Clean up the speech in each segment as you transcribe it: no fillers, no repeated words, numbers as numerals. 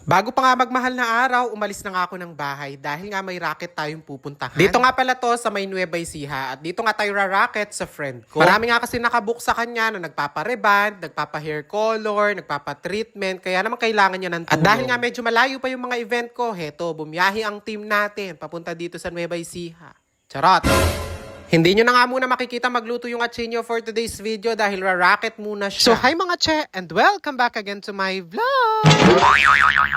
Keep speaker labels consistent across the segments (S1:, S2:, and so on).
S1: Bago pa nga magmahal na araw, umalis na nga ako ng bahay dahil nga may racket tayong pupuntahan. Dito nga pala to sa may Nueva Ecija at dito nga tayo ra-racket sa friend ko. Marami nga kasi nakabook sa kanya na nagpapa-reband, nagpapa-hair color, nagpapa-treatment, kaya naman kailangan niya ng tulong. At dahil nga medyo malayo pa yung mga event ko, heto, bumiyahi ang team natin papunta dito sa Nueva Ecija. Charot! Hindi nyo na nga muna makikita magluto yung atchenyo for today's video dahil ra-racket muna siya. So hi mga che and welcome back again to my vlog!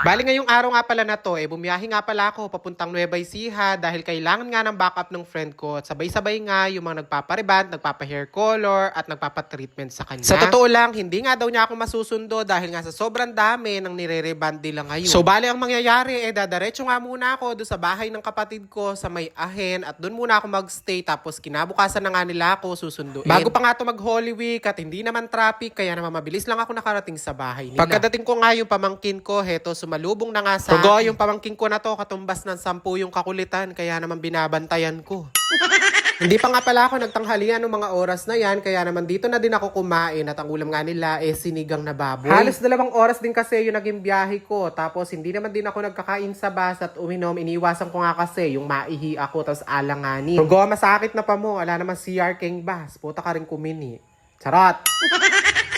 S1: Bali ngayong araw nga pala na to, bumiyahi nga pala ako papuntang Nueva Ecija dahil kailangan nga ng backup ng friend ko at sabay-sabay nga yung mga nagpapa-reband, nagpapa-hair color at nagpapa-treatment sa kanya. Sa totoo lang, hindi nga daw niya ako masusundo dahil nga sa sobrang dami ng nire-reband nila ngayon. So bali ang mangyayari, dadaretso nga muna ako doon sa bahay ng kapatid ko sa may Ahen at doon muna ako magstay tapos kinabukasan na nga nila ako susunduin. Bago pa nga ito mag-Holy Week at hindi naman traffic, kaya naman mabilis lang ako nakarating sa bahay nila. Pagkadating ko nga yung pamangkin ko, heto, sumalubong na nga sa akin. Yung pamangkin ko na to, katumbas ng 10 yung kakulitan, kaya naman binabantayan ko. Hindi pa nga pala ako nagtanghalian ng mga oras na yan, kaya naman dito na din ako kumain at ang ulam nga nila sinigang na baboy. Halos 2 oras din kasi yung naging biyahe ko, tapos hindi naman din ako nagkakain sa bus at uminom, iniwasan ko nga kasi yung maihi ako, tapos alanganin. Kung masakit na pa mo, wala naman CR King bus, puta ka rin kumini. Charot!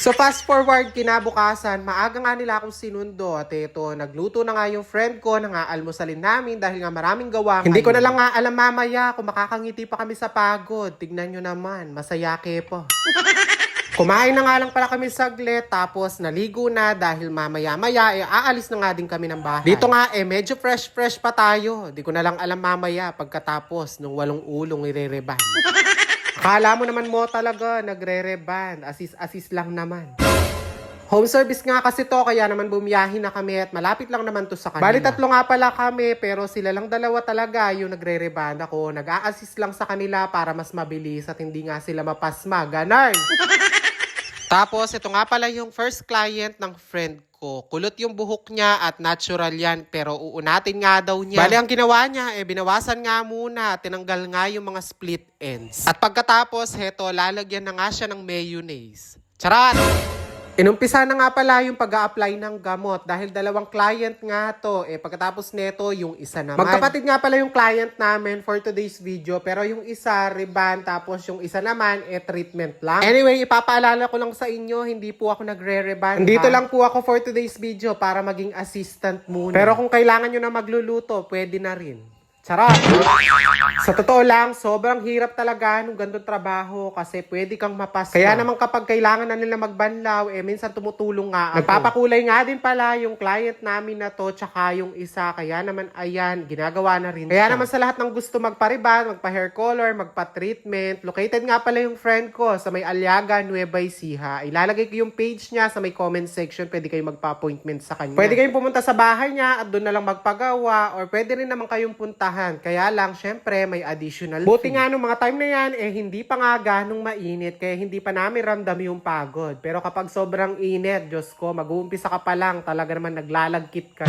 S1: So fast forward, kinabukasan, maaga nga nila akong sinundo at ito, nagluto na nga yung friend ko na nga almusalin namin dahil nga maraming gawa. Hindi ko na lang nga alam mamaya kung makakangiti pa kami sa pagod. Tignan nyo naman, masaya po. Kumain na nga lang pala kami saglit, tapos naligo na dahil mamaya-maya, aalis na nga din kami ng bahay. Dito nga, medyo fresh-fresh pa tayo. Di ko na lang alam mamaya pagkatapos nung 8 ulong ire-reban. Akala mo naman mo talaga, nagre-reban. Assist lang naman. Home service nga kasi to, kaya naman bumiyahin na kami at malapit lang naman to sa kanila. Bali 3 nga pala kami, pero sila lang 2 talaga yung nagre-reban ako. Nag-a-assist lang sa kanila para mas mabilis at hindi nga sila mapasma. Ganon! Tapos, ito nga pala yung first client ng friend ko. Kulot yung buhok niya at natural yan, pero uunatin nga daw niya. Bali, ang ginawa niya, binawasan nga muna, tinanggal nga yung mga split ends. At pagkatapos, heto, lalagyan na nga siya ng mayonnaise. Charot! Inumpisa na nga pala yung pag-a-apply ng gamot dahil 2 client nga to. Pagkatapos neto, yung isa naman. Magkapatid nga pala yung client namin for today's video. Pero yung isa, reband, tapos yung isa naman, treatment lang. Anyway, ipapaalala ko lang sa inyo, hindi po ako nagre-reband. Dito lang po ako for today's video para maging assistant muna. Pero kung kailangan nyo na magluluto, pwede na rin. Charot! Sa totoo lang, sobrang hirap talaga nung ganitong trabaho kasi pwede kang mapasma. Kaya naman kapag kailangan na nila magbanlaw, minsan tumutulong nga ako. Nagpapakulay nga din pala yung client namin na to, tsaka yung isa. Kaya naman, ayan, ginagawa na rin siya. Kaya naman sa lahat ng gusto magpa-reband, magpa-hair color, magpa-treatment, located nga pala yung friend ko sa may Aliaga, Nueva Ecija. Ilalagay ko yung page niya sa may comment section. Pwede kayong magpa-appointment sa kanya. Pwede kayong pumunta sa bahay niya at doon na lang magpagawa or pwede rin naman kayong puntahan. Kaya lang, syempre, may additional Buti nga nung mga time na yan, hindi pa nga ganong mainit, kaya hindi pa namin ramdam yung pagod. Pero kapag sobrang init, Diyos ko, mag-uumpisa ka pa lang, talaga naman naglalagkit ka.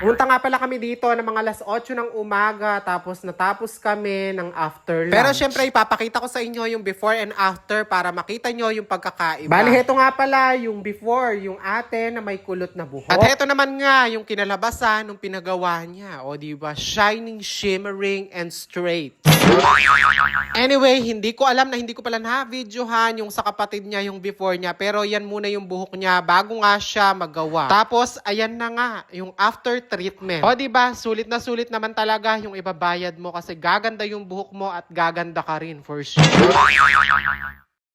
S1: Pumunta nga pala kami dito ng mga 8:00 ng umaga, tapos natapos kami ng after lunch. Pero syempre, ipapakita ko sa inyo yung before and after para makita nyo yung pagkakaiba. Bali, heto nga pala yung before, yung ate na may kulot na buhok. At heto naman nga yung kinalabasan nung pinagawa niya. O diba, shining, shimmering, and straight. Anyway, hindi ko alam na hindi ko pala na-videohan yung sa kapatid niya yung before niya. Pero yan muna yung buhok niya bago nga siya magawa. Tapos, ayan na nga, yung after treatment. O diba, sulit na sulit naman talaga yung ibabayad mo kasi gaganda yung buhok mo at gaganda ka rin for sure.